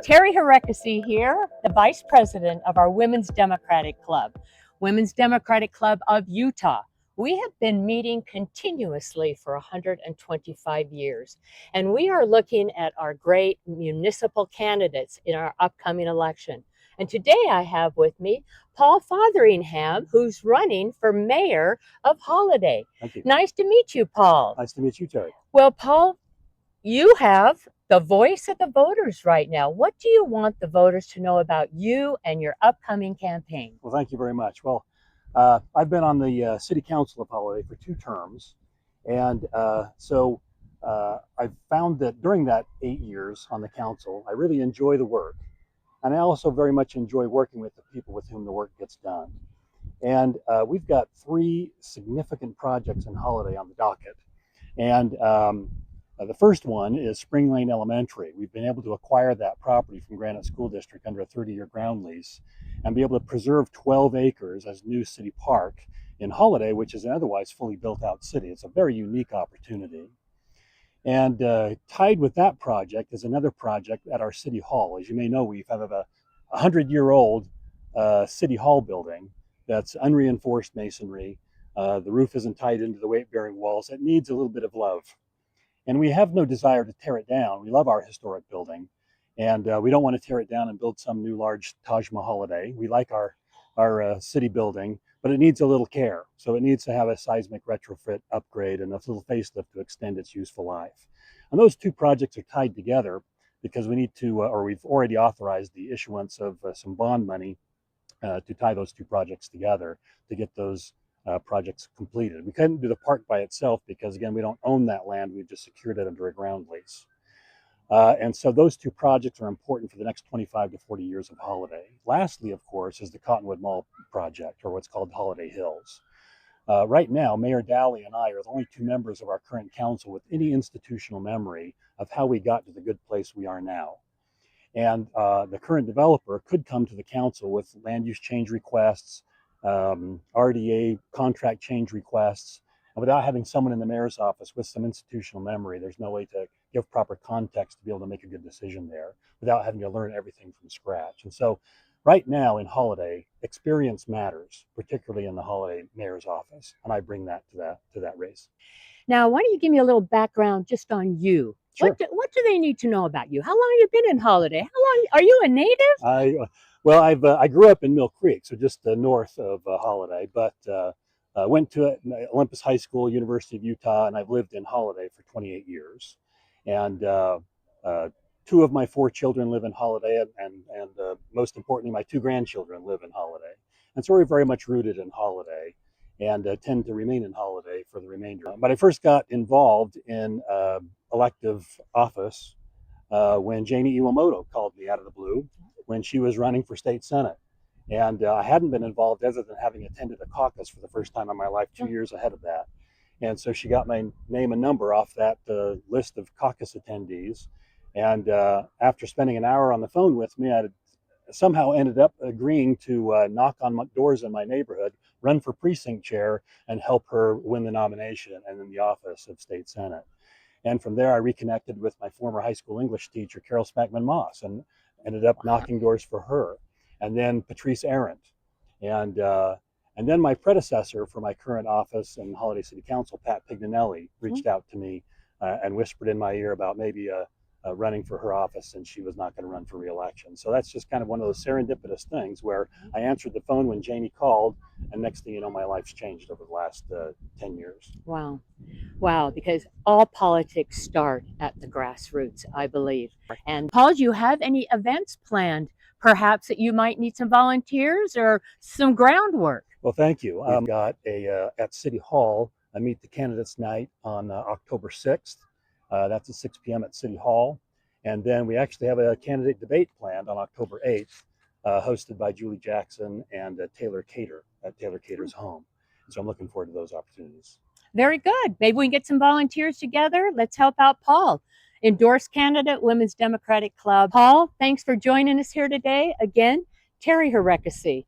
Terri Hrechkosy here, the Vice President of our Women's Democratic Club, Women's Democratic Club of Utah. We have been meeting continuously for 125 years, and we are looking at our great municipal candidates in our upcoming election. And today I have with me Paul Fotheringham, who's running for mayor of Holladay. Thank you. Nice to meet you, Paul. Nice to meet you, Terri. Well, Paul, you have the voice of the voters right now. What do you want the voters to know about you and your upcoming campaign? Well, thank you very much. Well, I've been on the City Council of Holladay for 2 terms. And so I've found that during that 8 years on the council, I really enjoy the work. And I also very much enjoy working with the people with whom the work gets done. And we've got 3 significant projects in Holladay on the docket. And the first one is Spring Lane Elementary. We've been able to acquire that property from Granite School District under a 30-year ground lease and be able to preserve 12 acres as new city park in Holladay, which is an otherwise fully built out city. It's a very unique opportunity. And tied with that project is another project at our City Hall. As you may know, we have a 100-year-old City Hall building that's unreinforced masonry. The roof isn't tied into the weight-bearing walls. It needs a little bit of love. And we have no desire to tear it down. We love our historic building, and we don't want to tear it down and build some new large Taj Mahal-a-day. We like our city building, but it needs a little care. So it needs to have a seismic retrofit upgrade and a little facelift to extend its useful life. And those 2 projects are tied together because we need to, or we've already authorized the issuance of some bond money to tie those 2 projects together to get those projects completed. We couldn't do the park by itself because, again, we don't own that land. We've just secured it under a ground lease. And so those 2 projects are important for the next 25 to 40 years of Holladay. Lastly, of course, is the Cottonwood Mall project, or what's called Holladay Hills. Right now, Mayor Dally and I are the only 2 members of our current council with any institutional memory of how we got to the good place we are now. And the current developer could come to the council with land use change requests, RDA contract change requests, and without having someone in the mayor's office with some institutional memory, there's no way to give proper context to be able to make a good decision there without having to learn everything from scratch. And so right now in Holladay, experience matters, particularly in the Holladay mayor's office, and I bring that to that race. Now, why don't you give me a little background just on you? Sure. What do they need to know about you? How long have you been in Holladay? How long are you a native? I grew up in Mill Creek, so just north of Holladay, but went to Olympus High School, University of Utah, and I've lived in Holladay for 28 years. And 2 of my 4 children live in Holladay, and most importantly, my 2 grandchildren live in Holladay. And so we're very much rooted in Holladay and tend to remain in Holladay for the remainder. But I first got involved in elective office when Janie Iwamoto called me out of the blue when she was running for state senate. And I hadn't been involved other than having attended a caucus for the first time in my life 2 years ahead of that. And so she got my name and number off that list of caucus attendees. And after spending an hour on the phone with me, I somehow ended up agreeing to knock on doors in my neighborhood, run for precinct chair, and help her win the nomination and in the office of state senate. And from there, I reconnected with my former high school English teacher, Carol Smackman Moss, and ended up knocking doors for her. And then Patrice Arendt. And then my predecessor for my current office in Holladay City Council, Pat Pignanelli, reached out to me and whispered in my ear about maybe running for her office, and she was not going to run for re-election. So that's just kind of one of those serendipitous things where I answered the phone when Janie called, and next thing you know, my life's changed over the last 10 years. Wow. Wow, because all politics start at the grassroots, I believe. And Paul, do you have any events planned, perhaps that you might need some volunteers or some groundwork? Well, thank you. We've got at City Hall, a Meet the Candidates night on October 6th. That's at 6 p.m. at City Hall. And then we actually have a candidate debate planned on October 8th, hosted by Julie Jackson and Taylor Cater at Taylor Cater's home. So I'm looking forward to those opportunities. Very good. Maybe we can get some volunteers together. Let's help out Paul. Endorsed candidate, Women's Democratic Club. Paul, thanks for joining us here today. Again, Terri Hrechkosy,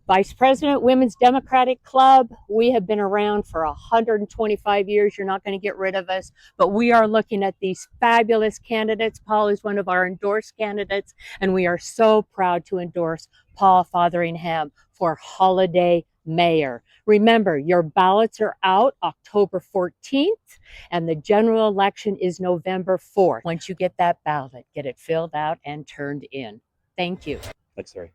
Vice President, Women's Democratic Club. We have been around for 125 years. You're not going to get rid of us, but we are looking at these fabulous candidates. Paul is one of our endorsed candidates, and we are so proud to endorse Paul Fotheringham for Holladay Mayor. Remember, your ballots are out October 14th, and the general election is November 4th. Once you get that ballot, get it filled out and turned in. Thank you. Thanks, Terri.